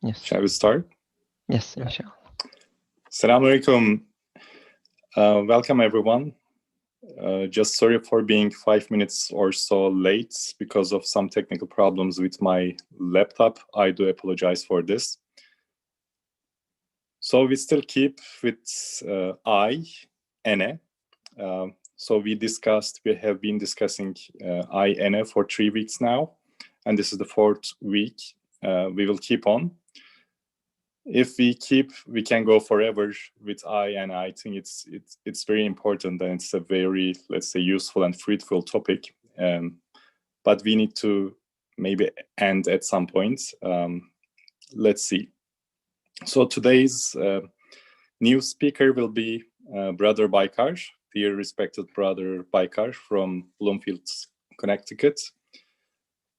Yes. Shall we start? Yes, inshallah. Assalamu alaikum. Welcome everyone. Just sorry for being 5 minutes or so late because of some technical problems with my laptop. I do apologize for this. So we still keep with I-ness. So we have been discussing I-ness for 3 weeks now, and this is the 4th week. We will keep on. If we keep, we can go forever with and I think it's very important, and it's a very, let's say, useful and fruitful topic. But we need to maybe end at some point. Let's see. So today's new speaker will be Brother Baykar, dear respected Brother Baykar from Bloomfield, Connecticut.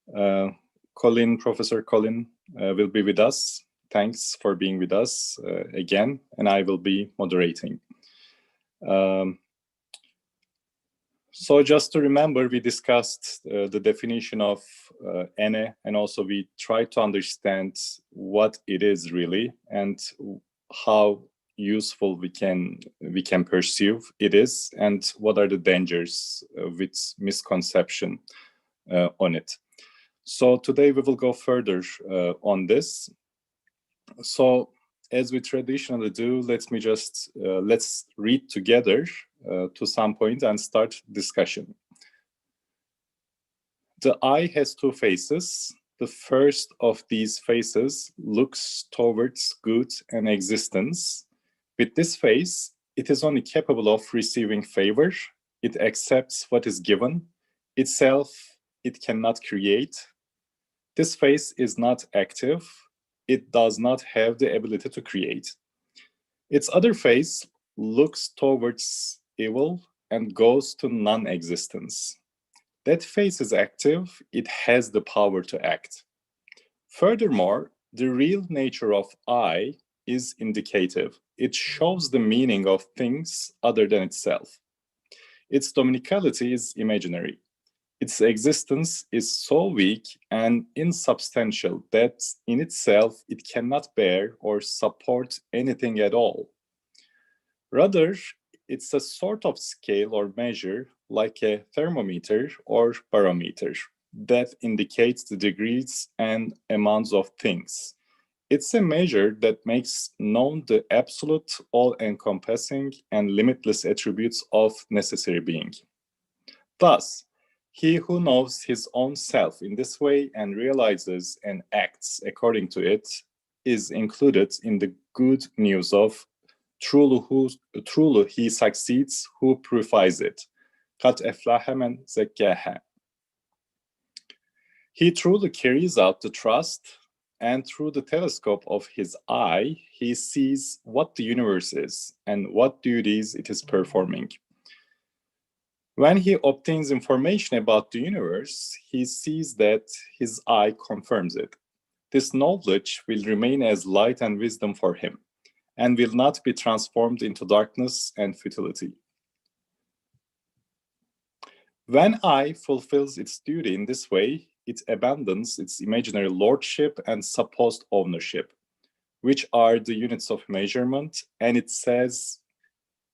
Professor Colin will be with us. Thanks for being with us again, and I will be moderating. So just to remember, we discussed the definition of I-ness, and also we tried to understand what it is really and how useful we can perceive it is, and what are the dangers with misconception on it. So today we will go further on this. So as we traditionally do, let's read together to some point and start discussion. The eye has two faces. The first of these faces looks towards good and existence. With this face, it is only capable of receiving favor. It accepts what is given. Itself, it cannot create. This face is not active. It does not have the ability to create. Its other face looks towards evil and goes to non-existence. That face is active. It has the power to act. Furthermore, the real nature of I is indicative. It shows the meaning of things other than itself. Its dominicality is imaginary. Its existence is so weak and insubstantial that in itself it cannot bear or support anything at all. Rather, it's a sort of scale or measure, like a thermometer or barometer, that indicates the degrees and amounts of things. It's a measure that makes known the absolute, all-encompassing, and limitless attributes of necessary being. Thus, he who knows his own self in this way and realizes and acts according to it is included in the good news of truly he succeeds who purifies it. قَدْ أَفْلَحَ مَنْ زَكَّاهَا. He truly carries out the trust, and through the telescope of his eye, he sees what the universe is and what duties it is performing. When he obtains information about the universe, he sees that his eye confirms it. This knowledge will remain as light and wisdom for him, and will not be transformed into darkness and futility. When I fulfills its duty in this way, it abandons its imaginary lordship and supposed ownership, which are the units of measurement, and it says,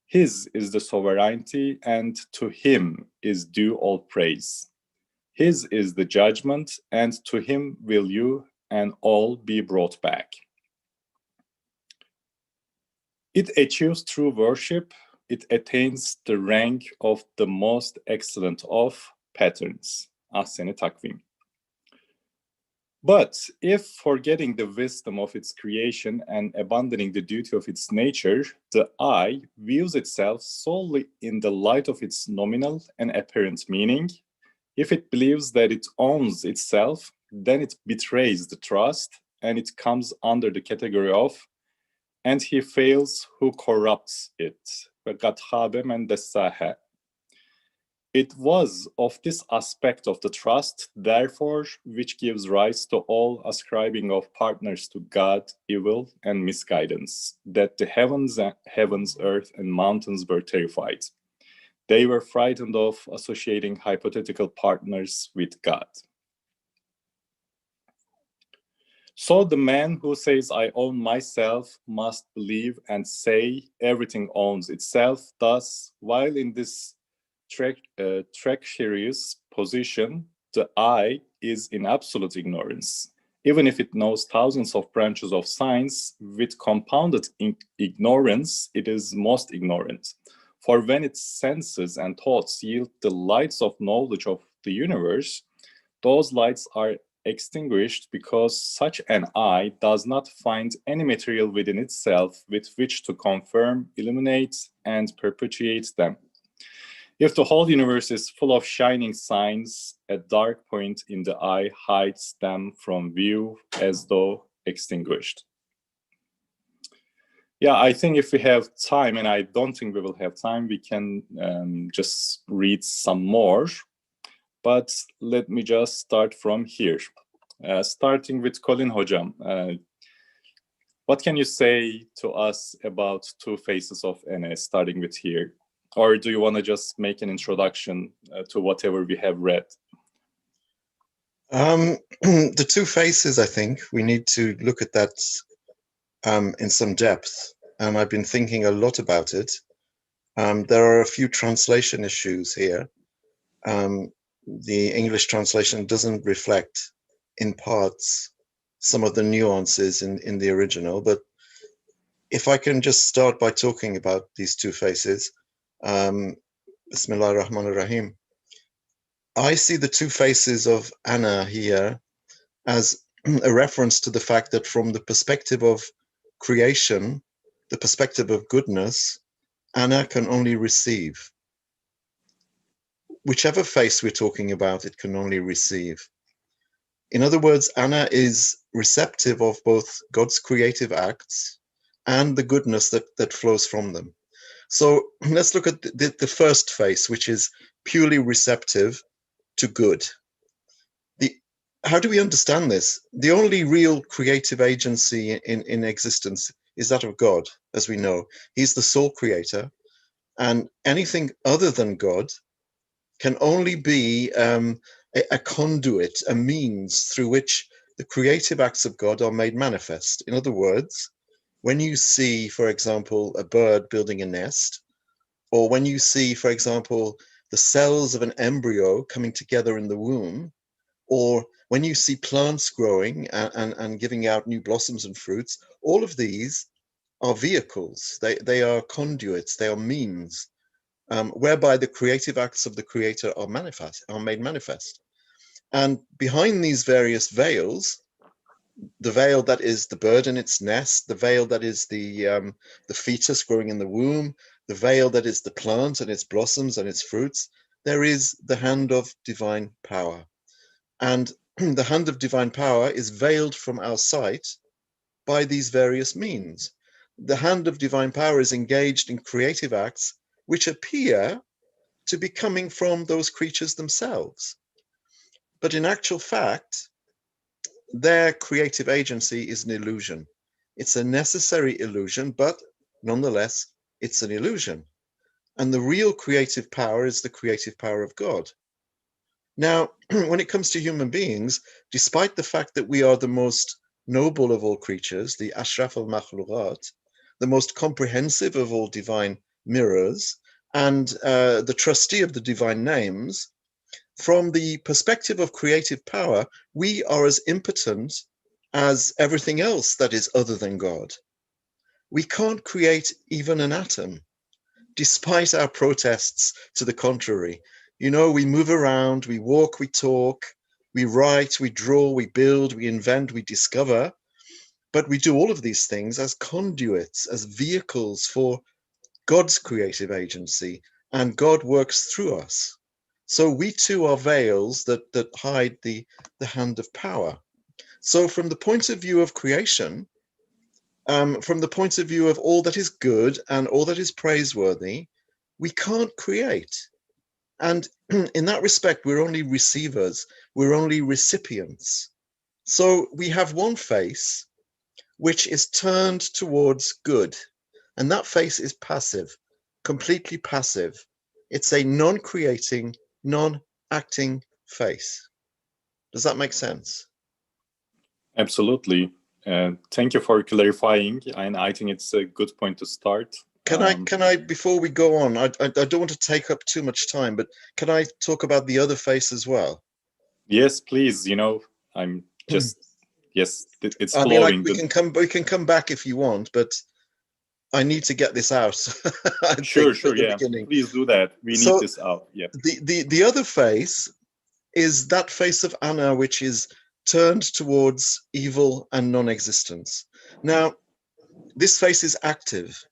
his is the sovereignty, and to him is due all praise. His is the judgment, and to him will you and all be brought back. It achieves true worship. It attains the rank of the most excellent of patterns, ahsen-i takvim. But if, forgetting the wisdom of its creation and abandoning the duty of its nature, the I views itself solely in the light of its nominal and apparent meaning, if it believes that it owns itself, then it betrays the trust, and it comes under the category of, and he fails who corrupts it. It was of this aspect of the trust, therefore, which gives rise to all ascribing of partners to God, evil, and misguidance, that the heavens, earth, and mountains were terrified. They were frightened of associating hypothetical partners with God. So the man who says, I own myself, must believe and say everything owns itself. Thus, while in this treacherous position, the I is in absolute ignorance. Even if it knows thousands of branches of science, with compounded ignorance, it is most ignorant. For when its senses and thoughts yield the lights of knowledge of the universe, those lights are extinguished because such an eye does not find any material within itself with which to confirm, illuminate, and perpetuate them. If the whole universe is full of shining signs, a dark point in the eye hides them from view as though extinguished. Yeah, I think if we have time, and I don't think we will have time, we can just read some more. But let me just start from here. Starting with Colin Hocam. What can you say to us about Two Faces of I-ness, starting with here? Or do you want to just make an introduction to whatever we have read? The Two Faces, I think we need to look at that in some depth. And I've been thinking a lot about it. There are a few translation issues here. The English translation doesn't reflect in parts some of the nuances in the original, but if I can just start by talking about these two faces, Bismillah ar-Rahman ar-Rahim. I see the two faces of Anna here as a reference to the fact that from the perspective of creation, the perspective of goodness, Anna can only receive. Whichever face we're talking about, it can only receive. In other words, Anna is receptive of both God's creative acts and the goodness that flows from them. So let's look at the first face, which is purely receptive to good. How do we understand this? The only real creative agency in existence is that of God, as we know. He's the sole creator, and anything other than God can only be a conduit, a means through which the creative acts of God are made manifest. In other words, when you see, for example, a bird building a nest, or when you see, for example, the cells of an embryo coming together in the womb, or when you see plants growing and giving out new blossoms and fruits, all of these are vehicles. They are conduits, they are means whereby the creative acts of the creator are made manifest. And behind these various veils, the veil that is the bird in its nest, the veil that is the fetus growing in the womb, the veil that is the plant and its blossoms and its fruits, there is the hand of divine power. And the hand of divine power is veiled from our sight by these various means. The hand of divine power is engaged in creative acts which appear to be coming from those creatures themselves. But in actual fact, their creative agency is an illusion. It's a necessary illusion, but nonetheless, it's an illusion. And the real creative power is the creative power of God. Now, when it comes to human beings, despite the fact that we are the most noble of all creatures, the Ashraf al-Makhluqat, the most comprehensive of all divine mirrors, and the trustee of the divine names, from the perspective of creative power, we are as impotent as everything else that is other than God. We can't create even an atom, despite our protests to the contrary. You know, we move around, we walk, we talk, we write, we draw, we build, we invent, we discover, but we do all of these things as conduits, as vehicles for God's creative agency, and God works through us. So we too are veils that hide the hand of power. So from the point of view of creation, from the point of view of all that is good and all that is praiseworthy, we can't create. And in that respect, we're only receivers, we're only recipients. So we have one face which is turned towards good, and that face is passive, completely passive. It's a non-creating, non-acting face. Does that make sense? Absolutely. Thank you for clarifying, and I think it's a good point to start. Can I, before we go on, I don't want to take up too much time, but can I talk about the other face as well? Yes, please. I'm just, yes, it's I mean, flowing. we can come back if you want, but I need to get this out, I Sure, think, sure, at the yeah. beginning. Please do that. We need So this out. Yeah. the other face is that face of Anna, which is turned towards evil and non-existence. Now, this face is active.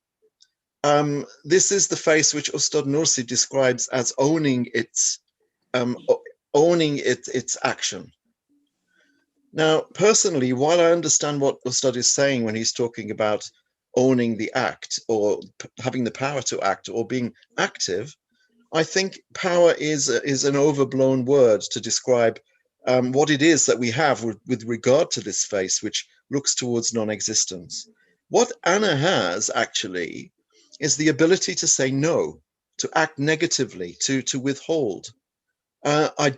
This is the face which Ustad Nursi describes as owning its action. Now, personally, while I understand what Ustad is saying when he's talking about owning the act or having the power to act or being active, I think power is an overblown word to describe what it is that we have with regard to this face, which looks towards non-existence. What Anna has actually is the ability to say no, to act negatively, to withhold. I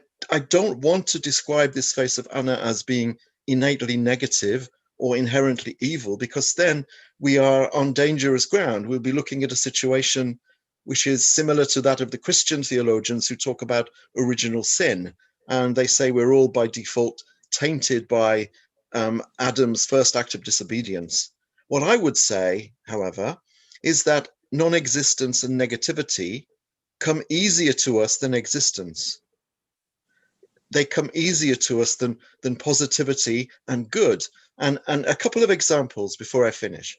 don't want to describe this face of Anna as being innately negative or inherently evil, because then we are on dangerous ground. We'll be looking at a situation which is similar to that of the Christian theologians who talk about original sin. And they say we're all by default tainted by Adam's first act of disobedience. What I would say, however, is that non-existence and negativity come easier to us than existence. They come easier to us than positivity and good. And a couple of examples before I finish.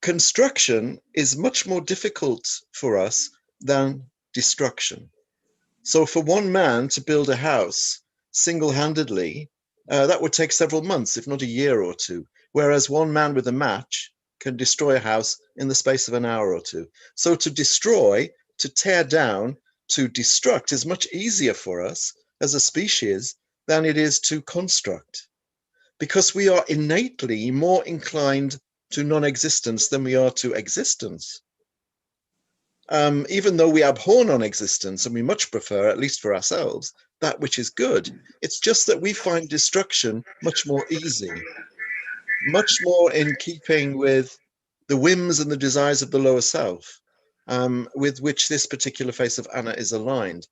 Construction is much more difficult for us than destruction. So for one man to build a house single-handedly, that would take several months, if not a year or two, whereas one man with a match can destroy a house in the space of an hour or two. So to destroy, to tear down, to destruct is much easier for us as a species than it is to construct, because we are innately more inclined to non-existence than we are to existence. Even though we abhor non-existence and we much prefer, at least for ourselves, that which is good, it's just that we find destruction much more easy, much more in keeping with the whims and the desires of the lower self, with which this particular face of Anna is aligned.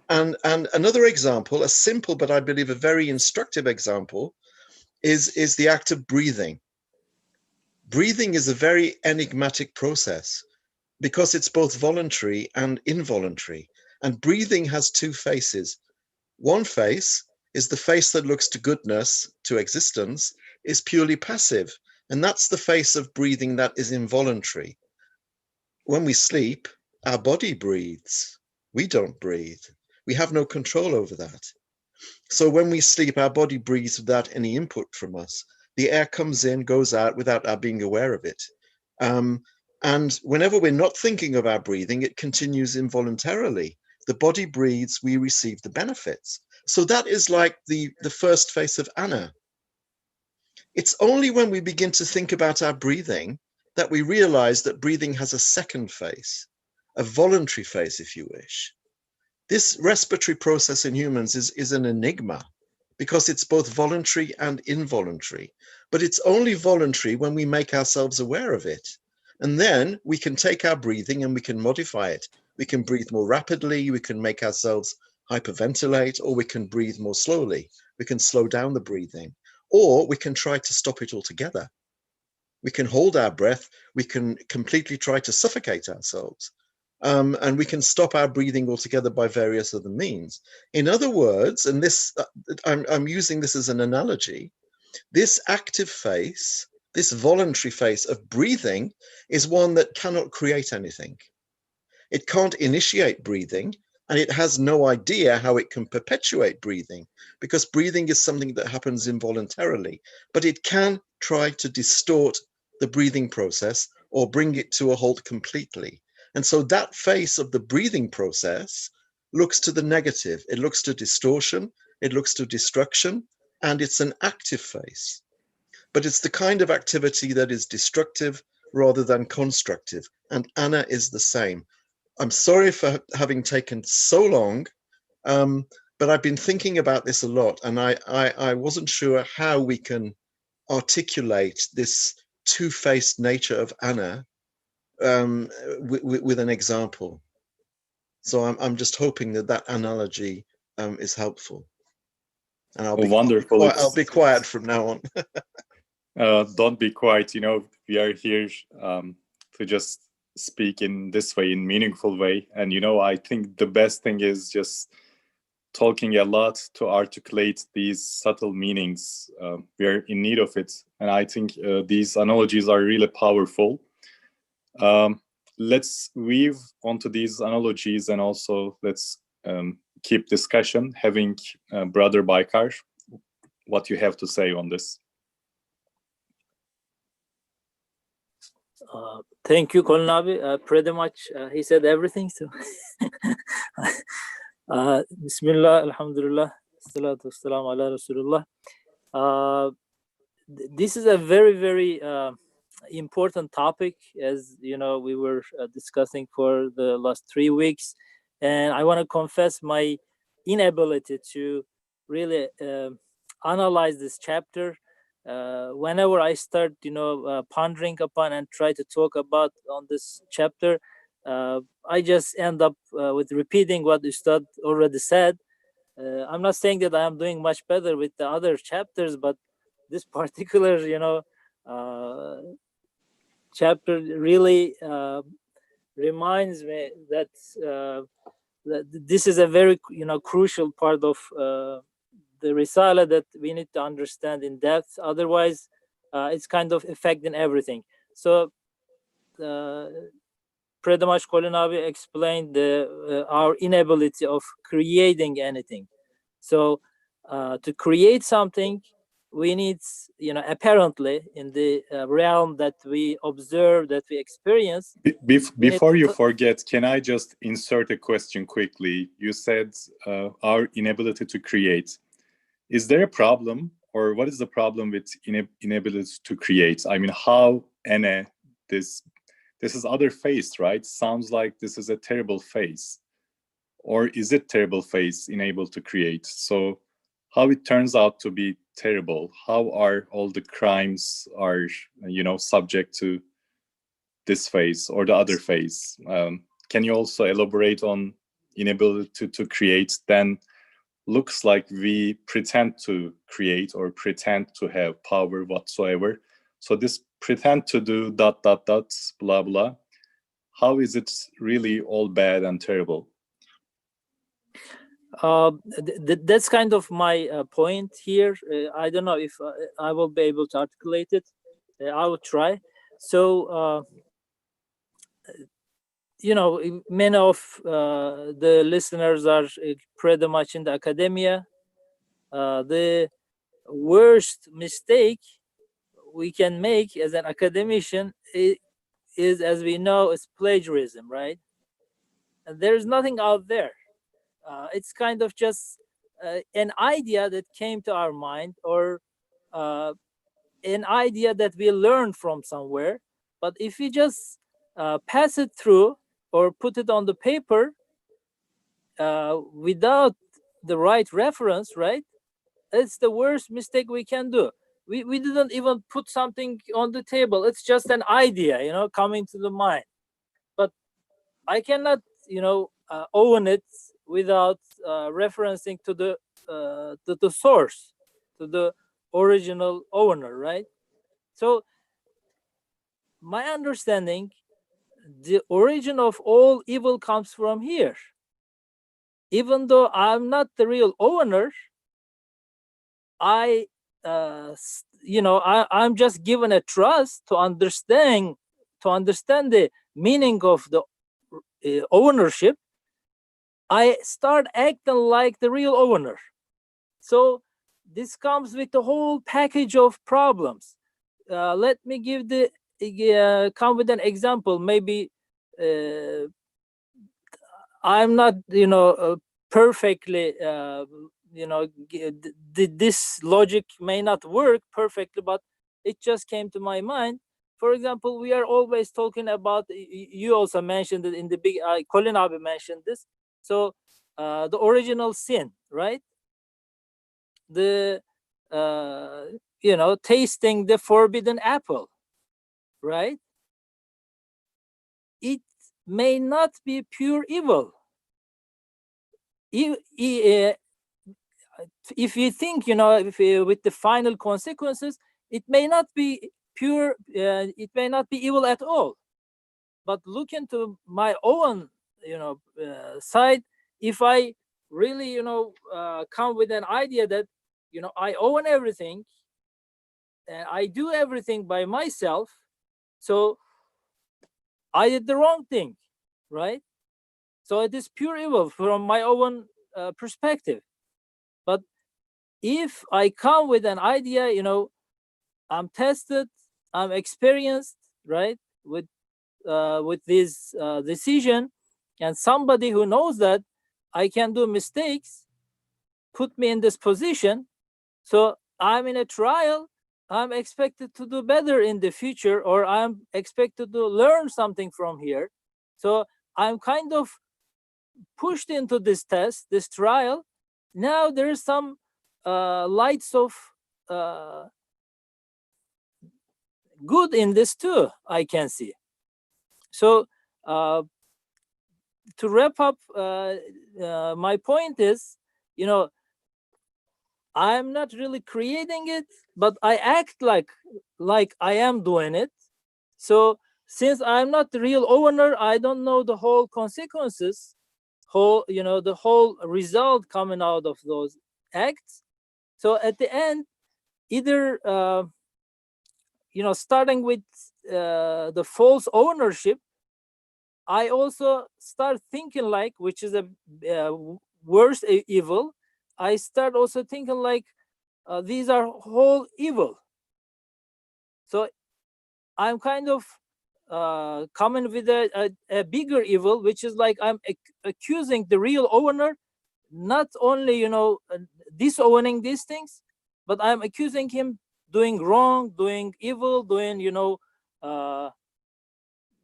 And another example, a simple but I believe a very instructive example, is the act of breathing. Breathing is a very enigmatic process because it's both voluntary and involuntary. And breathing has two faces. One face is the face that looks to goodness, to existence, is purely passive. And that's the face of breathing that is involuntary. When we sleep, our body breathes. We don't breathe. We have no control over that. So when we sleep, our body breathes without any input from us. The air comes in, goes out without our being aware of it. And whenever we're not thinking of our breathing, it continues involuntarily. The body breathes, we receive the benefits. So that is like the first face of Anna. It's only when we begin to think about our breathing that we realize that breathing has a second face, a voluntary face, if you wish. This respiratory process in humans is an enigma because it's both voluntary and involuntary, but it's only voluntary when we make ourselves aware of it. And then we can take our breathing and we can modify it. We can breathe more rapidly, we can make ourselves hyperventilate, or we can breathe more slowly. We can slow down the breathing, or we can try to stop it altogether. We can hold our breath, we can completely try to suffocate ourselves. And we can stop our breathing altogether by various other means. In other words, and this, I'm using this as an analogy, this active face, this voluntary face of breathing is one that cannot create anything. It can't initiate breathing, and it has no idea how it can perpetuate breathing, because breathing is something that happens involuntarily, but it can try to distort the breathing process or bring it to a halt completely. And so that face of the breathing process looks to the negative. It looks to distortion, it looks to destruction, and it's an active face. But it's the kind of activity that is destructive rather than constructive. And Anna is the same. I'm sorry for having taken so long. but I've been thinking about this a lot, and I wasn't sure how we can articulate this two-faced nature of Anna with an example. So I'm just hoping that analogy is helpful. And Wonderful. I'll be quiet from now on. Don't be quiet. We are here to just speak in this way, in meaningful way. And I think the best thing is just talking a lot to articulate these subtle meanings. We are in need of it, and I think these analogies are really powerful. Let's weave onto these analogies, and also let's keep discussion. Having Brother Baykar, what you have to say on this? Thank you, Colin Abi. Pretty much he said everything. So, Bismillah, Alhamdulillah, Salatu Wassalam ala Rasulullah. This is a very, very important topic, as we were discussing for the last 3 weeks, and I want to confess my inability to really analyze this chapter. Whenever I start, pondering upon and try to talk about on this chapter, I just end up with repeating what Ustad already said. I'm not saying that I am doing much better with the other chapters, but this particular, chapter really reminds me that that this is a very, crucial part of the Risala that we need to understand in depth. Otherwise, it's kind of affecting everything. So, pretty much Colin Abi explained our inability of creating anything. So, to create something, we need, apparently in the realm that we observe, that we experience. Before you forget, can I just insert a question quickly? You said our inability to create. Is there a problem, or what is the problem with inability to create? I mean, how this is other face, right? Sounds like this is a terrible face. Or is it terrible face unable to create? So how it turns out to be terrible? How are all the crimes are, subject to this face or the other face? Can you also elaborate on inability to create? Then looks like we pretend to create or pretend to have power whatsoever. So this pretend to do ... blah blah. How is it really all bad and terrible? That's kind of my point here. I don't know if I will be able to articulate it. I will try. So, many of the listeners are pretty much in the academia. The worst mistake we can make as an academician is, as we know, is plagiarism, right? And there's nothing out there. It's kind of just an idea that came to our mind, or an idea that we learned from somewhere. But if we just pass it through or put it on the paper without the right reference, right? It's the worst mistake we can do. We didn't even put something on the table. It's just an idea, coming to the mind. But I cannot, own it without referencing to the source, to the original owner, right? So my understanding, the origin of all evil comes from here. Even though I'm not the real owner, I'm just given a trust to understand the meaning of the ownership. I start acting like the real owner. So this comes with the whole package of problems. Let me come with an example. Maybe I'm not, perfectly, this logic may not work perfectly, but it just came to my mind. For example, we are always talking about, you also mentioned it in the big, Colin Abi mentioned this. So the original sin, right? The tasting the forbidden apple, right? It may not be pure evil. If you think, with the final consequences, it may not be pure, it may not be evil at all. But look into my own, side. If I really, come with an idea that, I own everything and I do everything by myself, so I did the wrong thing, right? So it is pure evil from my own perspective. But if I come with an idea, I'm tested, I'm experienced, right, with this decision, and somebody who knows that I can do mistakes put me in this position, so I'm in a trial. I'm expected to do better in the future, or I'm expected to learn something from here. So I'm kind of pushed into this test, this trial. Now there's some lights of good in this too, I can see. So to wrap up, my point is, I'm not really creating it, but I act like I am doing it. So since I'm not the real owner, I don't know the whole consequences, the whole result coming out of those acts. So at the end, either starting with the false ownership, I also start thinking like, which is a worse evil. I start also thinking like, these are whole evil. So I'm kind of coming with a bigger evil, which is like I'm accusing the real owner, not only disowning these things, but I'm accusing him doing wrong, doing evil, doing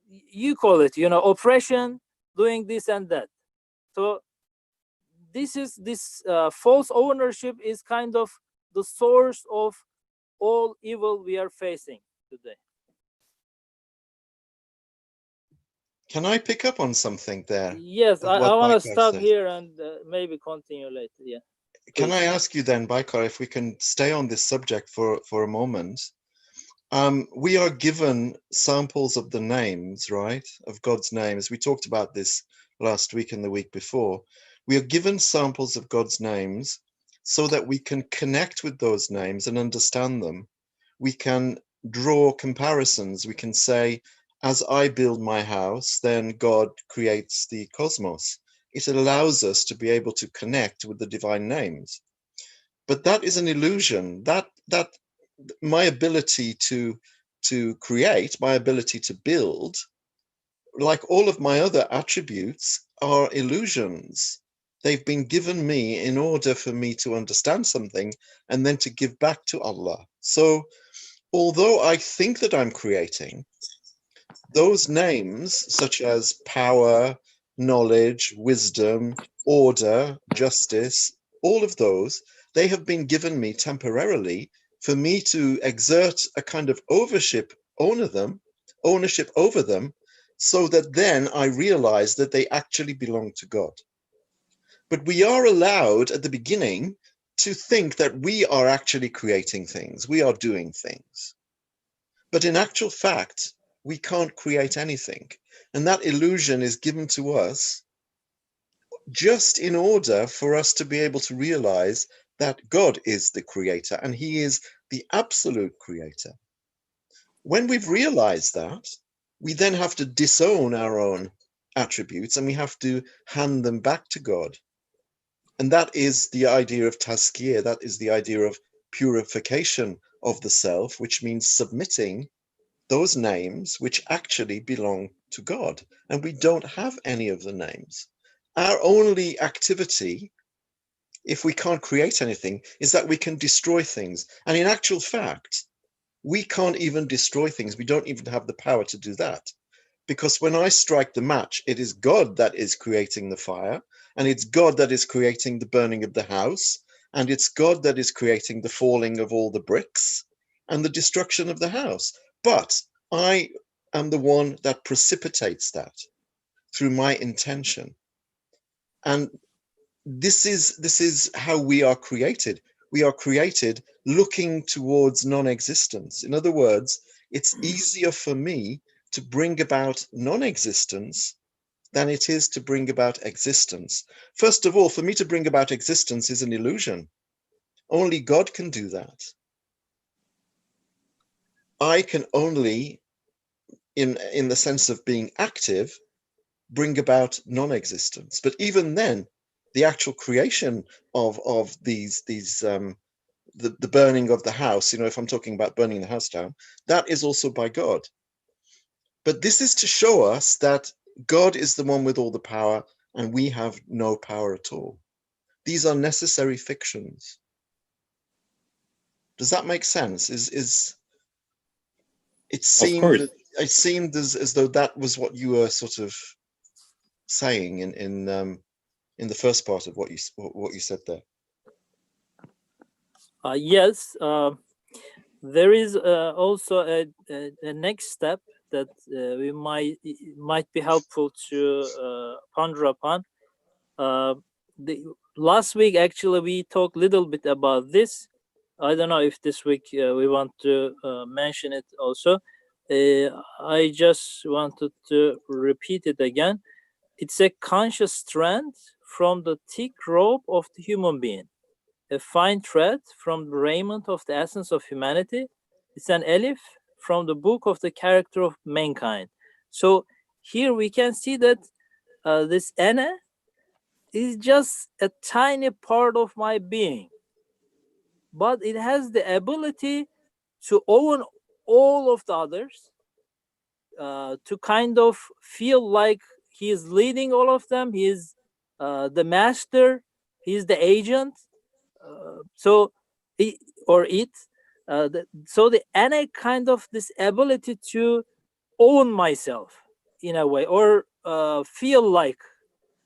you call it oppression, doing this and that. So this false ownership is kind of the source of all evil we are facing today. Can I pick up on something there? Yes, of I what want to Baikar stop said? here and maybe continue later. Yeah. Can Please. I ask you then, Baikar, if we can stay on this subject for a moment? We are given samples of the names, right, of God's names. We talked about this last week and the week before. We are given samples of God's names so that we can connect with those names and understand them. We can draw comparisons. We can say, as I build my house, then God creates the cosmos. It allows us to be able to connect with the divine names. But that is an illusion. That my ability to create, my ability to build, like all of my other attributes, are illusions. They've been given me in order for me to understand something and then to give back to Allah. So although I think that I'm creating, those names, such as power, knowledge, wisdom, order, justice, all of those, they have been given me temporarily for me to exert a kind of ownership over them, so that then I realize that they actually belong to God. But we are allowed at the beginning to think that we are actually creating things, we are doing things. But in actual fact, we can't create anything. And that illusion is given to us just in order for us to be able to realize that God is the creator and he is the absolute creator. When we've realized that, we then have to disown our own attributes and we have to hand them back to God. And that is the idea of tazkiyah, that is the idea of purification of the self, which means submitting those names which actually belong to God. And we don't have any of the names. Our only activity, if we can't create anything, is that we can destroy things. And in actual fact, we can't even destroy things. We don't even have the power to do that. because when I strike the match, it is God that is creating the fire, and it's God that is creating the burning of the house, and it's God that is creating the falling of all the bricks and the destruction of the house. But I am the one that precipitates that through my intention. And this is how we are created. We are created looking towards non-existence. In other words, it's easier for me to bring about non-existence than it is to bring about existence. First of all, for me to bring about existence is an illusion. Only God can do that. I can only, in the sense of being active, bring about non-existence. But even then, the actual creation of the burning of the house, if I'm talking about burning the house down, that is also by God. But this is to show us that God is the one with all the power and we have no power at all. These are necessary fictions. Does that make sense? It seemed as though that was what you were sort of saying in the first part of what you said there. Yes, there is also a next step that we might be helpful to ponder upon. Last week, actually, we talked a little bit about this. I don't know if this week we want to mention it also. I just wanted to repeat it again. It's a conscious strand from the thick robe of the human being, a fine thread from the raiment of the essence of humanity. It's an elif from the book of the character of mankind. So here we can see that this ana is just a tiny part of my being, but it has the ability to own all of the others, to kind of feel like he is leading all of them. He is the master, he is the agent. So the ana kind of this ability to own myself in a way, or feel like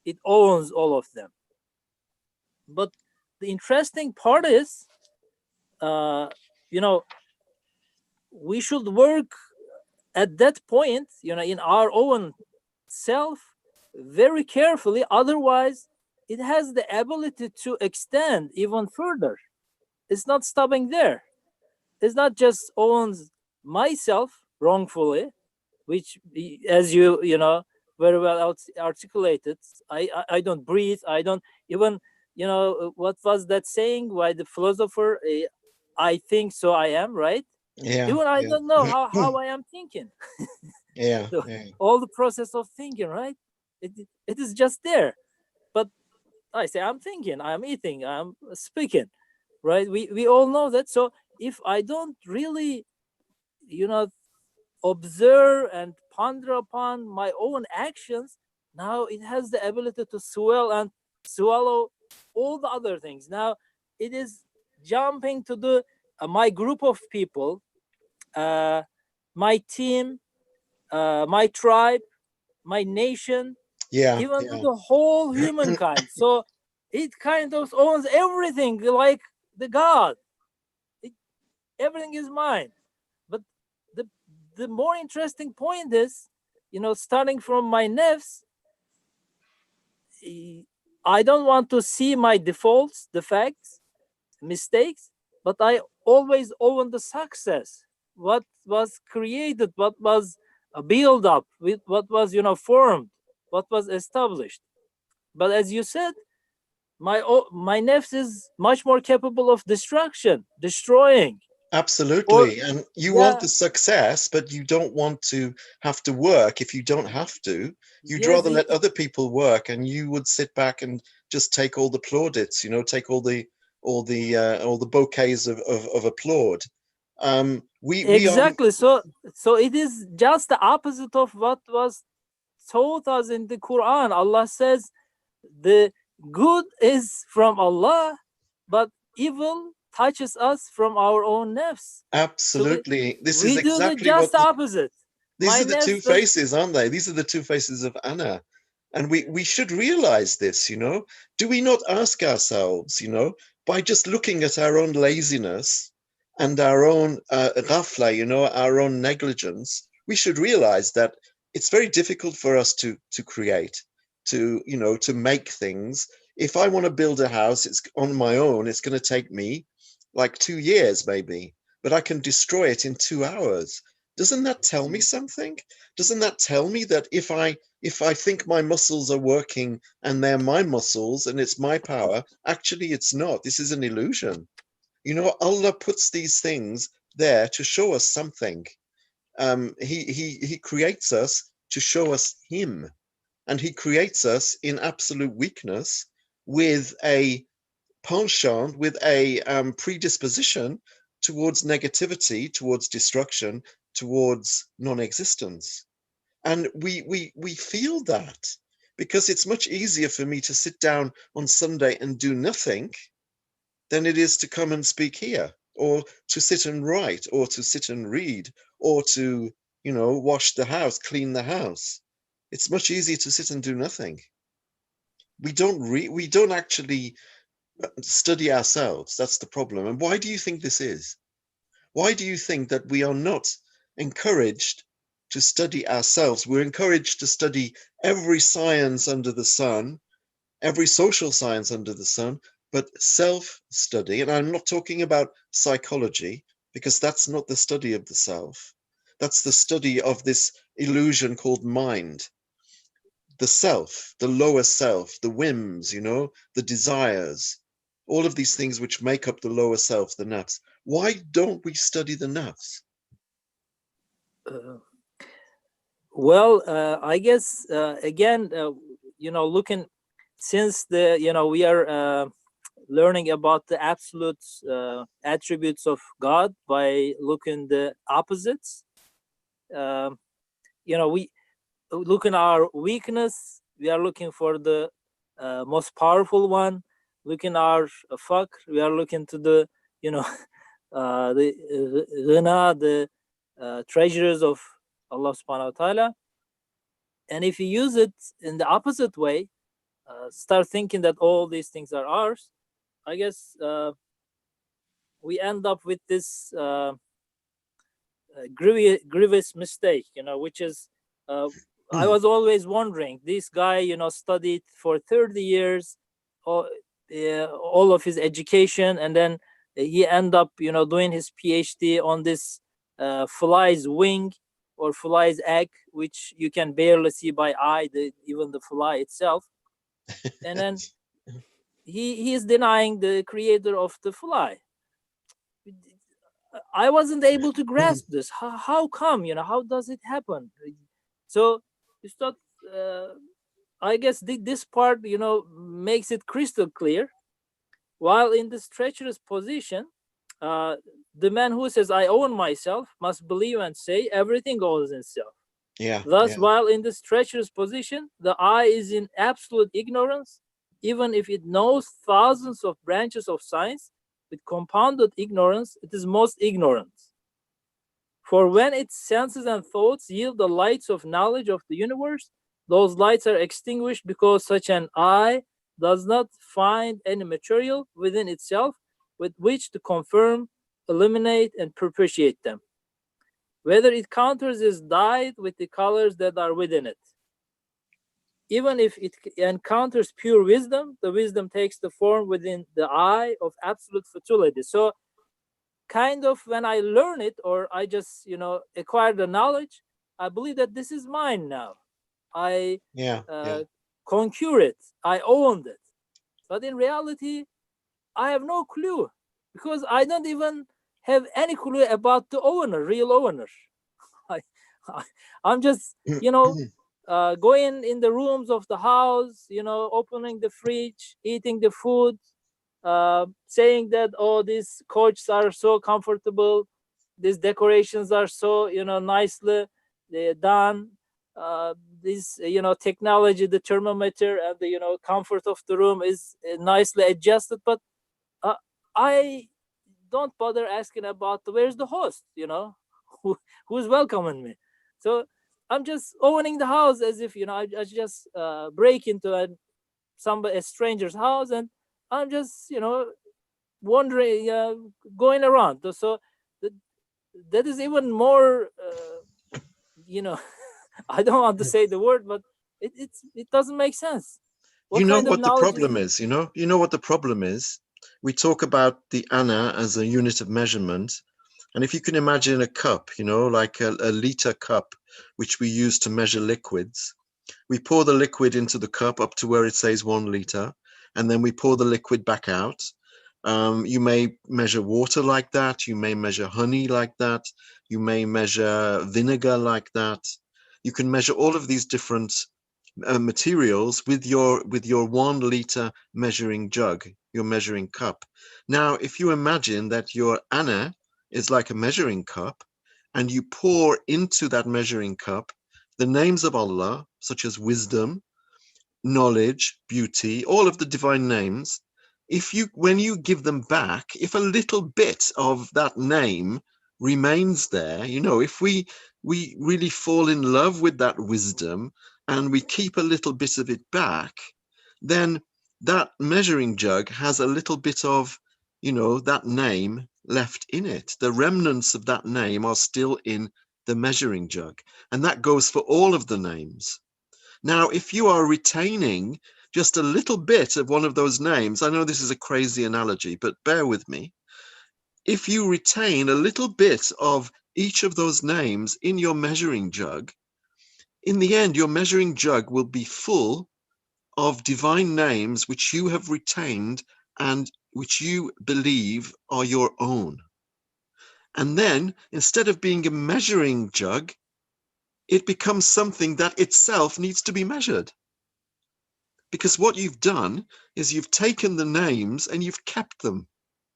it owns all of them. But the interesting part is, we should work at that point, in our own self very carefully. Otherwise, it has the ability to extend even further. It's not stopping there. It's not just owns myself wrongfully, which, as you very well articulated, I don't breathe. I don't even, what was that saying by the philosopher? I think, so I am, right? Yeah. Even I don't know how I am thinking. Yeah. All the process of thinking, right? It is just there. But I say I'm thinking, I'm eating, I'm speaking, right? We all know that. So if I don't really, observe and ponder upon my own actions, now it has the ability to swell and swallow all the other things. Now it is jumping to the my group of people, my team, my tribe, my nation, even to the whole humankind. So it kind of owns everything, like the God. Everything is mine. But the more interesting point is, starting from my nafs, I don't want to see my defaults, defects, mistakes, but I always own the success. What was created, what was built up, with what was formed, what was established. But as you said, my nafs is much more capable of destruction, destroying. Absolutely. And you want the success, but you don't want to have to work. If you don't have to, you'd rather let other people work, and you would sit back and just take all the plaudits, take all the bouquets of applaud. Exactly. So it is just the opposite of what was taught us in the Quran. Allah says the good is from Allah, but evil touches us from our own nafs. Absolutely. So we do just the opposite. These My are the two nest does. faces, aren't they? These are the two faces of Anna. And we should realize this, you know. Do we not ask ourselves, you know, by just looking at our own laziness and our own ghafla, you know, our own negligence, we should realize that it's very difficult for us to create, to, you know, to make things. If I want to build a house, it's on my own, it's going to take me like 2 years maybe, but I can destroy it in 2 hours. Doesn't that tell me something? Doesn't that tell me that if I think my muscles are working and they're my muscles and it's my power, actually it's not. This is an illusion. You know, Allah puts these things there to show us something. He creates us to show us Him, and He creates us in absolute weakness with a penchant, with a predisposition towards negativity, towards destruction, towards non-existence. And we feel that because it's much easier for me to sit down on Sunday and do nothing than it is to come and speak here, or to sit and write, or to sit and read, or to, you know, wash the house, clean the house. It's much easier to sit and do nothing. We don't actually study ourselves. That's the problem. And why do you think this is? Why do you think that we are not encouraged to study ourselves? We're encouraged to study every science under the sun, every social science under the sun, but self-study, and I'm not talking about psychology, because that's not the study of the self. That's the study of this illusion called mind. The self, the lower self, the whims, you know, the desires, all of these things which make up the lower self, the nafs. Why don't we study the nafs? Well, I guess again, you know, looking, since the, you know, we are learning about the absolute attributes of God by looking the opposites. You know, we looking our weakness, we are looking for the most powerful one. Looking our fuck, we are looking to the, you know, the ghina, the treasures of Allah subhanahu wa ta'ala. And if you use it in the opposite way, start thinking that all these things are ours, I guess we end up with this grievous mistake, you know, which is I was always wondering, this guy, you know, studied for 30 years, all of his education, and then he end up, you know, doing his PhD on this fly's wing or fly's egg, which you can barely see by eye, even the fly itself. And then he is denying the creator of the fly. I wasn't able to grasp this. How come, you know, how does it happen? So it's not, I guess this part, you know, makes it crystal clear. While in this treacherous position, the man who says, I own myself, must believe and say everything owns himself. Yeah. Thus, while in this treacherous position, the I is in absolute ignorance, even if it knows thousands of branches of science. With compounded ignorance, it is most ignorant. For when its senses and thoughts yield the lights of knowledge of the universe, those lights are extinguished because such an I does not find any material within itself with which to confirm, eliminate, and perpetuate them. Whether it counters is dyed with the colors that are within it. Even if it encounters pure wisdom, the wisdom takes the form within the eye of absolute futility. So kind of when I learn it, or I just, you know, acquire the knowledge, I believe that this is mine now. I conquer it, I owned it. But in reality, I have no clue, because I don't even have any clue about the owner, real owner. I'm just, you know, going in the rooms of the house, you know, opening the fridge, eating the food, saying that, oh, these couches are so comfortable, these decorations are so, you know, nicely done, this, you know, technology, the thermometer and the, you know, comfort of the room is nicely adjusted, but I don't bother asking about where's the host, you know, who's welcoming me. So I'm just owning the house as if, I just break into a stranger's house, and I'm just, wandering, going around. So that is even more, I don't want to say the word, but it doesn't make sense. You know Kind of what the knowledge problem is, you know what the problem is? We talk about the anna as a unit of measurement. And if you can imagine a cup, like a liter cup, which we use to measure liquids, we pour the liquid into the cup up to where it says 1 liter, and then we pour the liquid back out. You may measure water like that. You may measure honey like that. You may measure vinegar like that. You can measure all of these different materials with your 1 liter measuring jug, your measuring cup. Now, if you imagine that your anna is like a measuring cup, and you pour into that measuring cup the names of Allah, such as wisdom, knowledge, beauty, all of the divine names, when you give them back, if a little bit of that name remains there, if we really fall in love with that wisdom and we keep a little bit of it back, then that measuring jug has a little bit of, that name left in it. The remnants of that name are still in the measuring jug. And that goes for all of the names. Now, if you are retaining just a little bit of one of those names, I know this is a crazy analogy, but bear with me. If you retain a little bit of each of those names in your measuring jug, in the end, your measuring jug will be full of divine names which you have retained and which you believe are your own. And then, instead of being a measuring jug, it becomes something that itself needs to be measured. Because what you've done is you've taken the names and you've kept them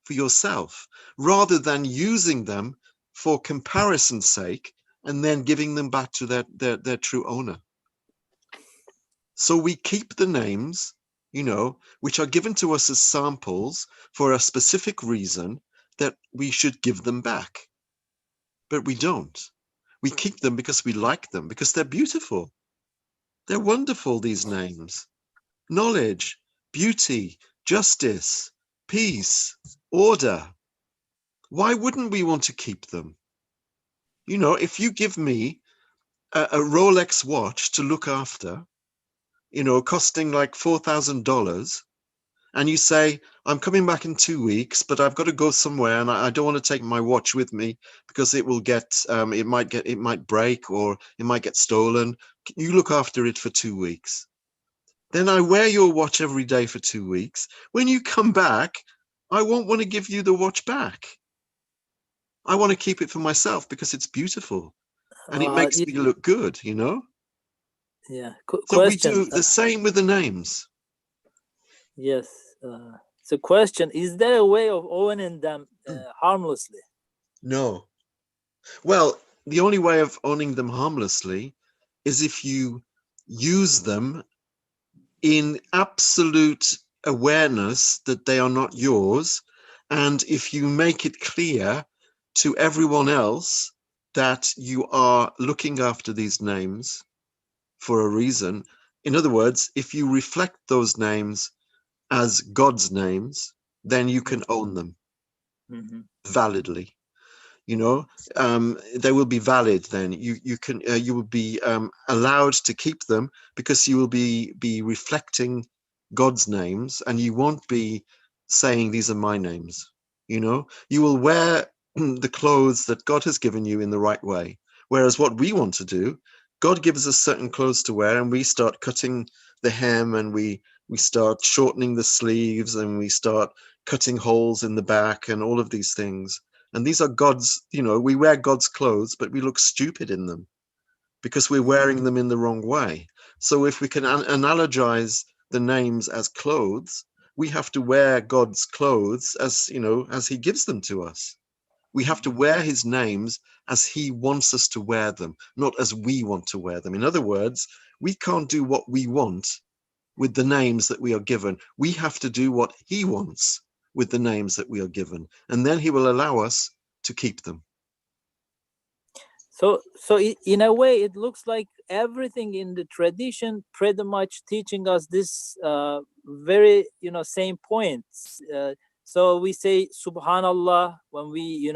for yourself, rather than using them for comparison's sake and then giving them back to their true owner. So we keep the names, which are given to us as samples for a specific reason, that we should give them back. But we don't. We keep them because we like them, because they're beautiful. They're wonderful, these names. Knowledge, beauty, justice, peace, order. Why wouldn't we want to keep them? If you give me a Rolex watch to look after, costing like $4,000, and you say, I'm coming back in 2 weeks, but I've got to go somewhere, and I don't want to take my watch with me because it will it might break, or it might get stolen. You look after it for 2 weeks. Then I wear your watch every day for 2 weeks. When you come back, I won't want to give you the watch back. I want to keep it for myself because it's beautiful and it makes me look good, Yeah. So we do the same with the names. Yes. So question, is there a way of owning them harmlessly? No. Well, the only way of owning them harmlessly is if you use them in absolute awareness that they are not yours, and if you make it clear to everyone else that you are looking after these names for a reason. In other words, if you reflect those names as God's names, then you can own them validly. They will be valid. Then you will be allowed to keep them because you will be reflecting God's names, and you won't be saying these are my names. You will wear the clothes that God has given you in the right way. Whereas what we want to do, God gives us certain clothes to wear, and we start cutting the hem, and we start shortening the sleeves, and we start cutting holes in the back, and all of these things. And these are God's, we wear God's clothes, but we look stupid in them because we're wearing them in the wrong way. So if we can analogize the names as clothes, we have to wear God's clothes as he gives them to us. We have to wear his names as he wants us to wear them, not as we want to wear them. In other words, we can't do what we want with the names that we are given. We have to do what he wants with the names that we are given, and then he will allow us to keep them. So in a way, it looks like everything in the tradition pretty much teaching us this very same points. So we say Subhanallah when we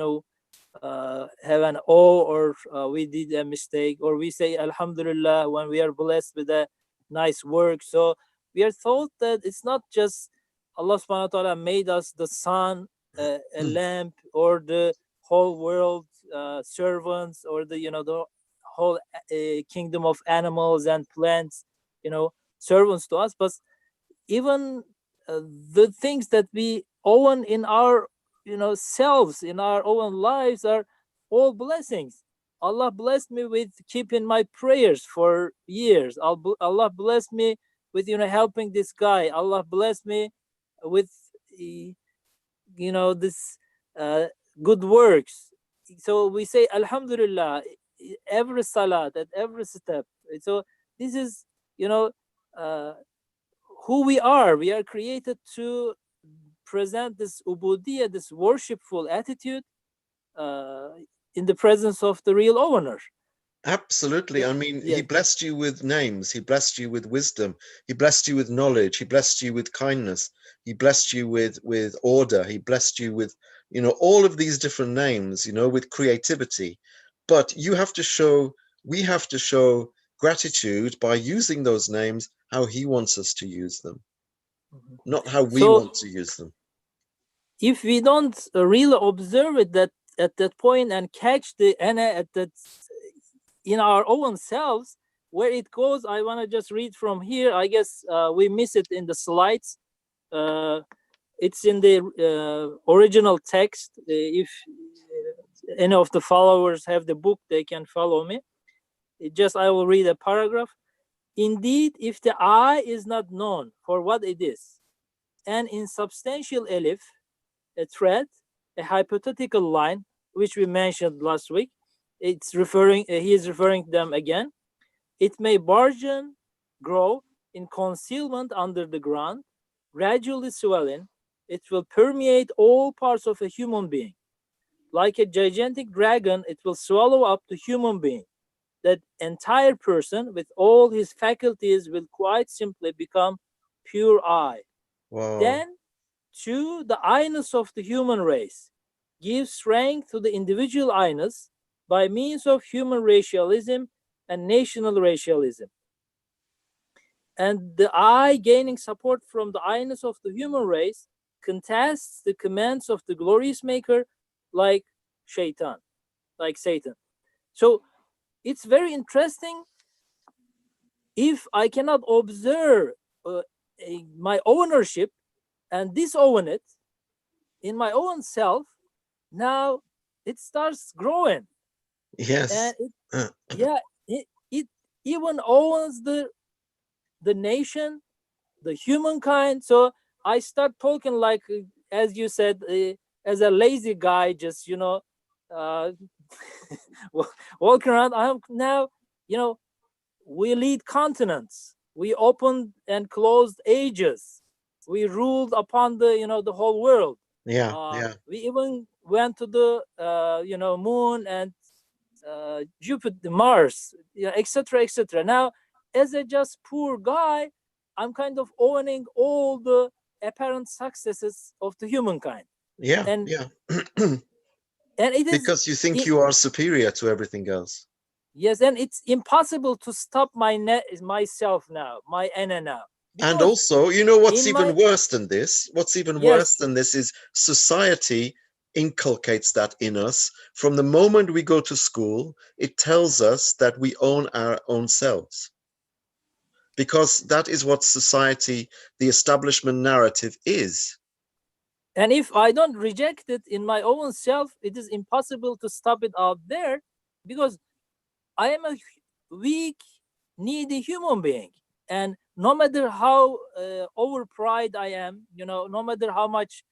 have an awe, or we did a mistake, or we say Alhamdulillah when we are blessed with a nice work. So we are told that it's not just Allah subhanahu wa ta'ala made us the sun, a lamp, or the whole world servants, or the the whole kingdom of animals and plants, servants to us, but even the things that we own in our selves, in our own lives, are all blessings. Allah blessed me with keeping my prayers for years. Allah blessed me with helping this guy. Allah blessed me with this good works. So we say Alhamdulillah every salat, at every step. So this is who we are. We are created to present this ubudiyah, this worshipful attitude in the presence of the real owner. Absolutely. I mean, Yeah. he blessed you with names. He blessed you with wisdom. He blessed you with knowledge. He blessed you with kindness. He blessed you with order. He blessed you with, all of these different names, with creativity. But you have to show, we have to show gratitude by using those names how he wants us to use them, not how we want to use them. If we don't really observe it that at that point and catch the ana at that in our own selves, where it goes, I want to just read from here. I guess we miss it in the slides. It's in the original text. If any of the followers have the book, they can follow me. I will read a paragraph. Indeed, if the eye is not known for what it is, an insubstantial elif, a thread, a hypothetical line, which we mentioned last week, it's referring, he is referring to them again. It may burgeon, grow in concealment under the ground, gradually swelling. It will permeate all parts of a human being. Like a gigantic dragon, it will swallow up the human being. That entire person with all his faculties will quite simply become pure I. Wow. Then, too, the I-ness of the human race gives strength to the individual I-ness by means of human racialism and national racialism. And the I, gaining support from the I-ness of the human race, contests the commands of the glorious maker like Shaitan, like Satan. So it's very interesting. If I cannot observe my ownership and disown it in my own self, now it starts growing. Yes. And it even owns the nation, the humankind. So I start talking like, as you said, as a lazy guy, just walking around. I'm now, we lead continents. We opened and closed ages. We ruled upon the whole world. Yeah. We even went to the moon and Jupiter, Mars, etc., etc. Now, as a just poor guy, I'm kind of owning all the apparent successes of the humankind. Yeah. And it is because you think you are superior to everything else. Yes, and it's impossible to stop myself now, my ana now. And also, what's even worse than this? What's even worse than this is society inculcates that in us. From the moment we go to school, it tells us that we own our own selves. Because that is what society, the establishment narrative is. And if I don't reject it in my own self, it is impossible to stop it out there, because I am a weak, needy human being. And no matter how overpride I am, no matter how much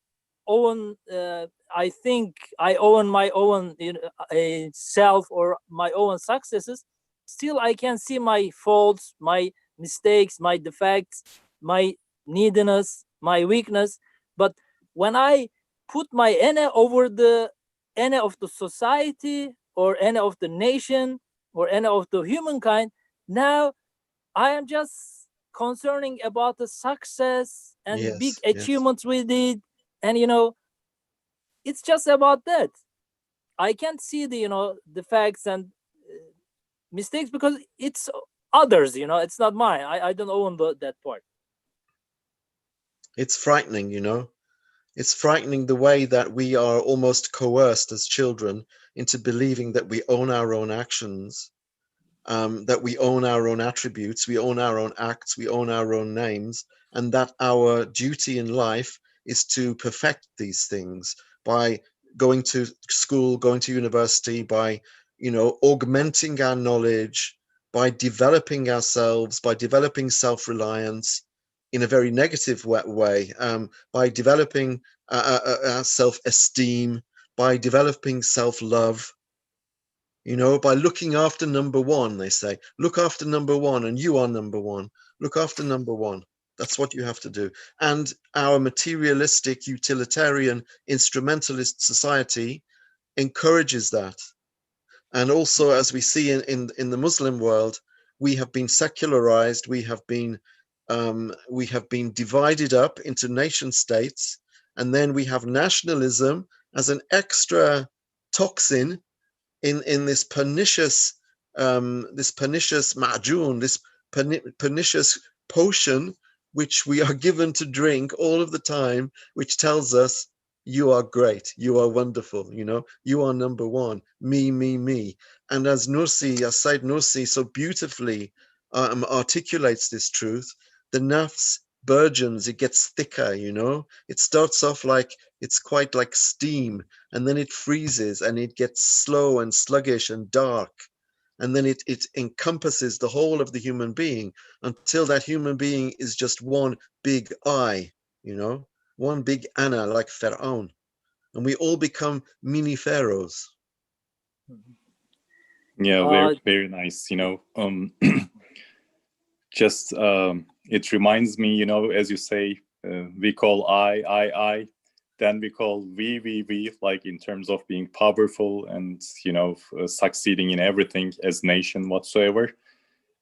I think I own my own self or my own successes, still I can see my faults, my mistakes, my defects, my neediness, my weakness. But when I put my ana over the ana of the society, or any of the nation or any of the humankind. Now I am just concerning about the success and big achievements we did, and it's just about that. I can't see the the facts and mistakes because it's others. It's not mine. I don't own that part. It's frightening, It's frightening the way that we are almost coerced as children into believing that we own our own actions, that we own our own attributes, we own our own acts, we own our own names, and that our duty in life is to perfect these things by going to school, going to university, by, augmenting our knowledge, by developing ourselves, by developing self-reliance in a very negative way, by developing our self-esteem, by developing self-love, by looking after number one. They say, look after number one, and you are number one. Look after number one. That's what you have to do. And our materialistic, utilitarian, instrumentalist society encourages that. And also, as we see in the Muslim world, we have been secularized. We have been divided up into nation states, and then we have nationalism as an extra toxin in this pernicious ma'jun, this pernicious potion which we are given to drink all of the time, which tells us you are great, you are wonderful, you are number one, me. And as Said Nursi so beautifully articulates this truth, the nafs burgeons, it gets thicker, it starts off like it's quite like steam, and then it freezes and it gets slow and sluggish and dark, and then it encompasses the whole of the human being until that human being is just one big I, one big Ana, like Pharaoh, and we all become mini pharaohs. Yeah, very, very nice. Just it reminds me, as you say, we call I, then we call we, like in terms of being powerful and, succeeding in everything as nation whatsoever.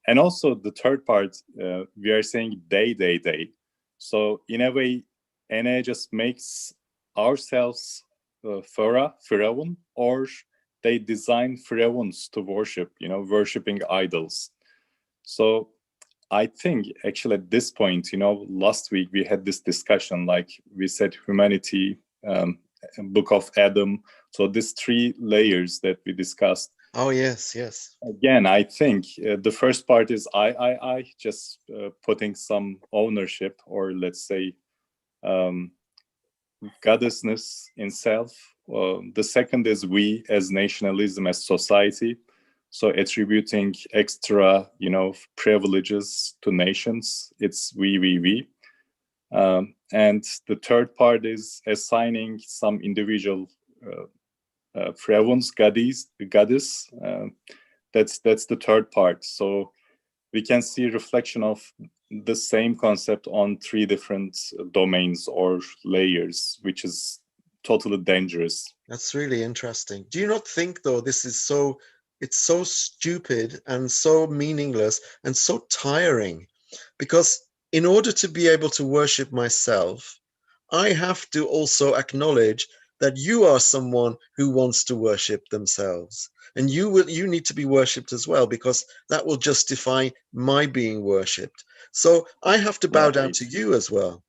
And also the third part, we are saying they. So in a way, NA just makes ourselves Pharaoh, or they design pharaohs to worship, worshipping idols. So I think actually at this point, last week we had this discussion, like we said, humanity, Book of Adam. So these three layers that we discussed. Oh, yes. Again, I think the first part is I, just putting some ownership, or let's say goddessness in self. The second is we as nationalism, as society. So attributing extra, privileges to nations. It's we. And the third part is assigning some individual pharaohs, goddess. That's the third part. So we can see a reflection of the same concept on three different domains or layers, which is totally dangerous. That's really interesting. Do you not think, though, it's so stupid and so meaningless and so tiring? Because in order to be able to worship myself, I have to also acknowledge that you are someone who wants to worship themselves, and you need to be worshipped as well, because that will justify my being worshipped. So I have to bow down to you as well,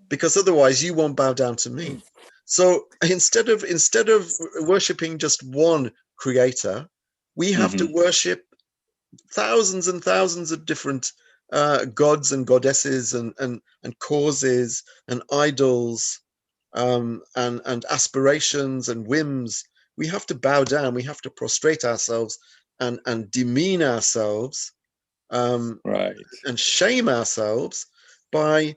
because otherwise you won't bow down to me. So instead of worshiping just one creator, we have to worship thousands and thousands of different gods and goddesses and causes and idols, and aspirations and whims. We have to bow down. We have to prostrate ourselves and demean ourselves, and shame ourselves by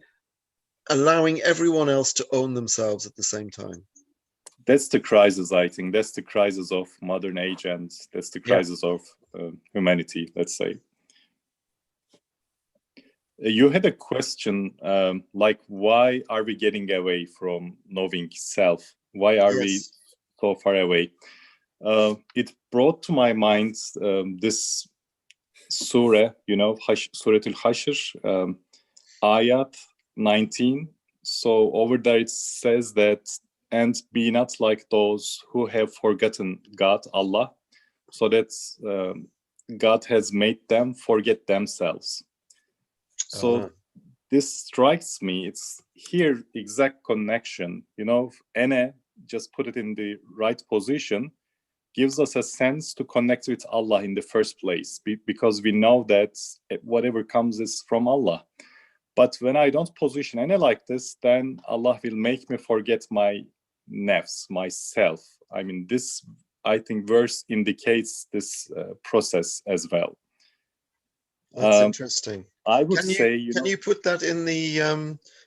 allowing everyone else to own themselves at the same time. That's the crisis, I think. That's the crisis of modern age, and that's the crisis of humanity, let's say. You had a question, like, why are we getting away from knowing self? Why are we so far away? it brought to my mind this surah, Surah Al-Hashr, ayat 19. So over there it says that, and be not like those who have forgotten God, Allah, so that God has made them forget themselves. So this strikes me. It's here exact connection. Ene, just put it in the right position, gives us a sense to connect with Allah in the first place, because we know that whatever comes is from Allah. But when I don't position any like this, then Allah will make me forget my nafs, myself. I mean, this, I think, verse indicates this process as well. That's interesting. I would say, can you put that in the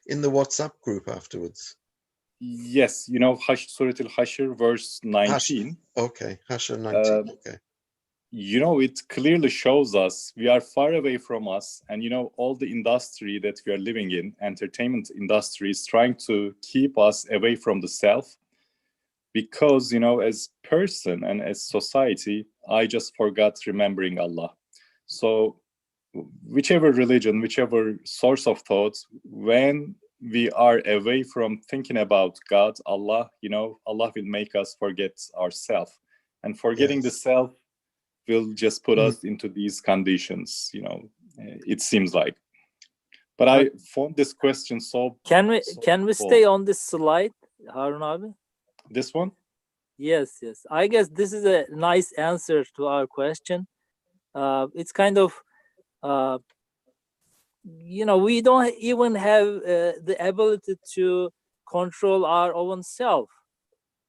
WhatsApp group afterwards? Yes, Surah Al-Hashr, verse 19. Okay, Hashr 19. Okay. It clearly shows us we are far away from us, and all the industry that we are living in, entertainment industry, is trying to keep us away from the self, because as person and as society, I just forgot remembering Allah. So whichever religion, whichever source of thought, when we are away from thinking about God, Allah, Allah will make us forget ourselves, and forgetting the self will just put us into these conditions, it seems like. But I found this question so... Can we stay on this slide, Harun abi? This one? Yes. I guess this is a nice answer to our question. It's kind of, we don't even have the ability to control our own self.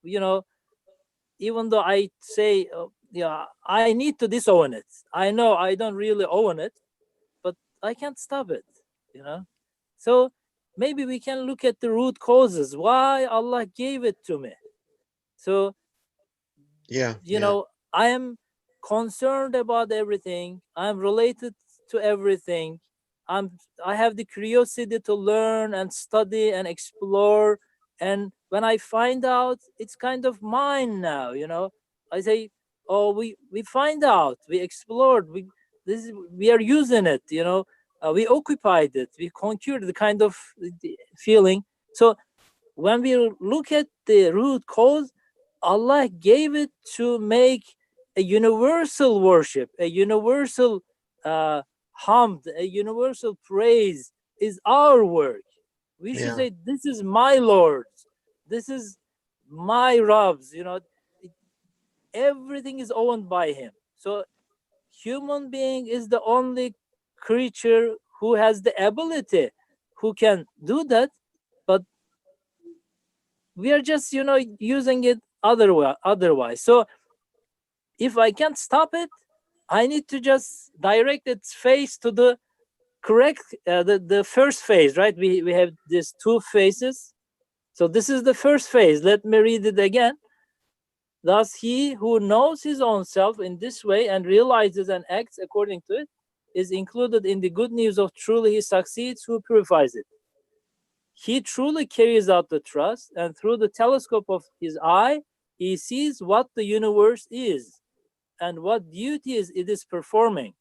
Even though I say, I need to disown it. I know I don't really own it, but I can't stop it, So maybe we can look at the root causes, why Allah gave it to me. So, I am concerned about everything. I'm related to everything. I have the curiosity to learn and study and explore. And when I find out, it's kind of mine now, I say, oh, we find out, we explored, we are using it, we occupied it, we conquered the kind of feeling. So when we look at the root cause, Allah gave it to make a universal worship, a universal hamd, a universal praise is our work. We should say, this is my Lord, this is my Rabb's, everything is owned by him. So human being is the only creature who has the ability, who can do that, but we are just, using it otherwise. So if I can't stop it, I need to just direct its face to the correct, the first phase, right? We have these two phases. So this is the first phase. Let me read it again. Thus, he who knows his own self in this way and realizes and acts according to it is included in the good news of truly he succeeds who purifies it. He truly carries out the trust, and through the telescope of his eye, he sees what the universe is and what duties it is performing.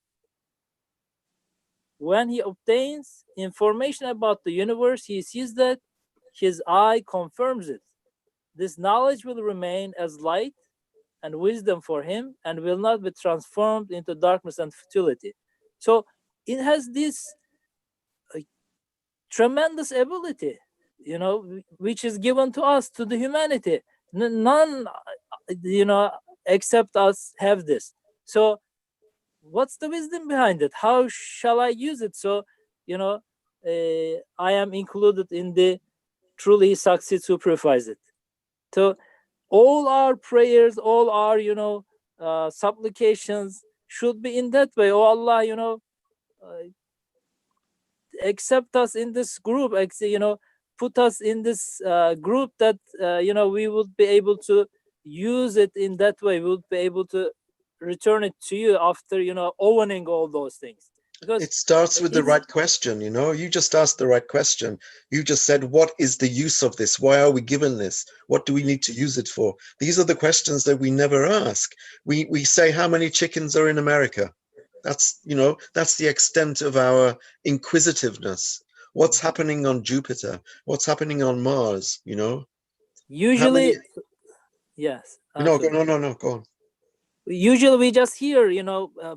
When he obtains information about the universe, he sees that his eye confirms it. This knowledge will remain as light and wisdom for him and will not be transformed into darkness and futility. So it has this tremendous ability, which is given to us, to the humanity. None, except us have this. So what's the wisdom behind it? How shall I use it? So, I am included in the truly succeeds who purifies it. So all our prayers, all our, supplications should be in that way. Oh Allah, accept us in this group, put us in this group that, we would be able to use it in that way. We would be able to return it to you after, owning all those things. Because it starts with the it's- right question, you know. You just asked the right question. You just said, what is the use of this? Why are we given this? What do we need to use it for? These are the questions that we never ask. We say, how many chickens are in America? That's, you know, that's the extent of our inquisitiveness. What's happening on Jupiter? What's happening on Mars? You know, how many? usually, yes. No, Sorry. no, go on. Usually we just hear,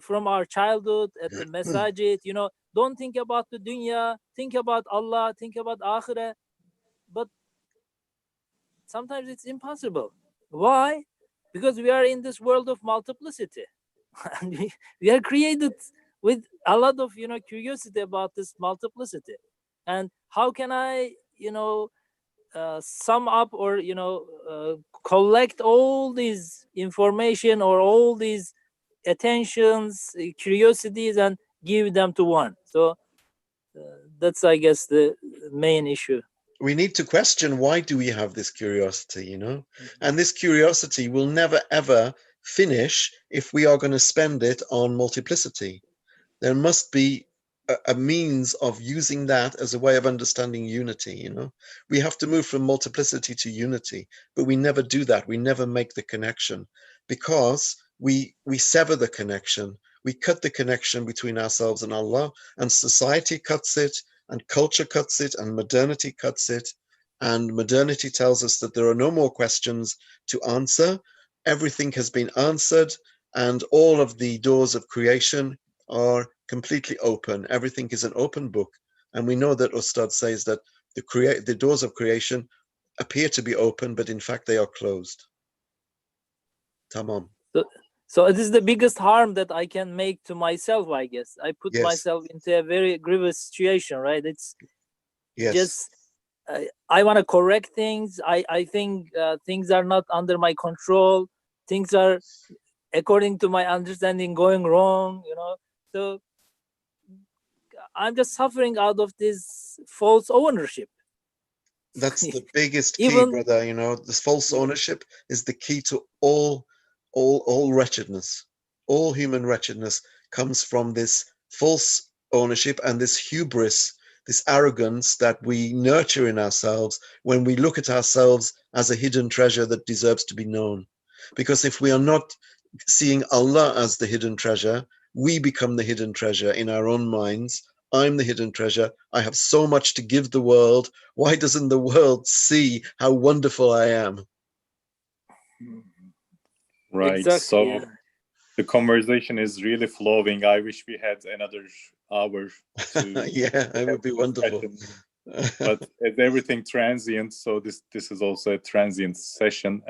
from our childhood at the masajid, don't think about the dunya, think about Allah, think about akhirah. But sometimes it's impossible. Why? Because we are in this world of multiplicity. And we are created with a lot of, curiosity about this multiplicity. And how can I, sum up or, collect all these information or all these attentions, curiosities, and give them to one? So that's, I guess, the main issue. We need to question, why do we have this curiosity, you know? And this curiosity will never ever finish if we are going to spend it on multiplicity. There must be a means of using that as a way of understanding unity, you know? We have to move from multiplicity to unity, but we never do that. We never make the connection because we sever the connection. We cut the connection between ourselves and Allah, and society cuts it, and culture cuts it, and modernity cuts it. And modernity tells us that there are no more questions to answer. Everything has been answered, and all of the doors of creation are completely open. Everything is an open book. And we know that Ustad says that the doors of creation appear to be open, but in fact they are closed. Tamam. So it is the biggest harm that I can make to myself, I guess. I put Yes. myself into a very grievous situation, right? It's Yes. just, I want to correct things. I think things are not under my control. Things are, according to my understanding, going wrong, So I'm just suffering out of this false ownership. That's the biggest key, Even, brother. You know, this false ownership is the key to all wretchedness. All human wretchedness comes from this false ownership and this hubris, this arrogance that we nurture in ourselves when we look at ourselves as a hidden treasure that deserves to be known. Because if we are not seeing Allah as the hidden treasure, we become the hidden treasure in our own minds. I'm the hidden treasure. I have so much to give the world. Why doesn't the world see how wonderful I am? Right. exactly, So yeah. the conversation is really flowing. I wish we had another hour to Yeah, it would be wonderful. But as everything transient, so this is also a transient session.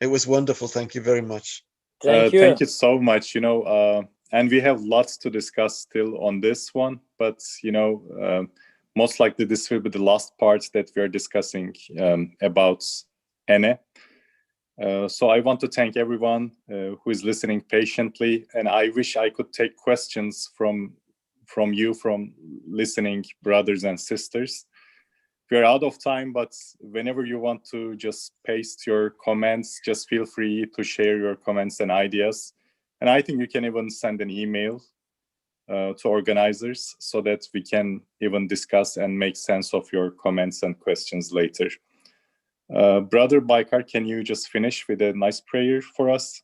It was wonderful. Thank you very much. Thank you. Thank you so much. And we have lots to discuss still on this one, but most likely this will be the last part that we are discussing about I-ness. So I want to thank everyone who is listening patiently, and I wish I could take questions from you, from listening brothers and sisters. We're out of time, but whenever you want to just paste your comments, just feel free to share your comments and ideas. And I think you can even send an email to organizers so that we can even discuss and make sense of your comments and questions later. Brother Baykar, can you just finish with a nice prayer for us?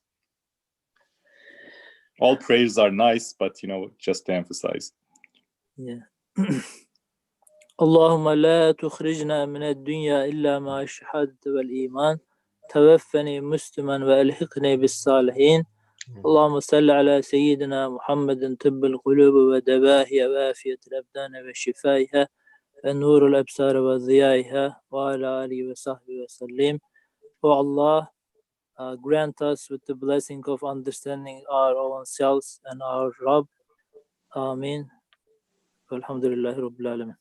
All prayers are nice, but just to emphasize. Yeah. اللهم لا تخرجنا من الدنيا إلا مع الشهادة والإيمان توفني مسلما وألحقني بالصالحين اللهم صل على سيدنا محمد طب القلوب ودوائها وعافية الأبدان وشفائها ونور الأبصار وضيائها وعلى آله وصحبه وسلم. O Allah, grant us with the blessing of understanding our own selves and our Rabb. Amin. Alhamdulillah Rabbil Alamin.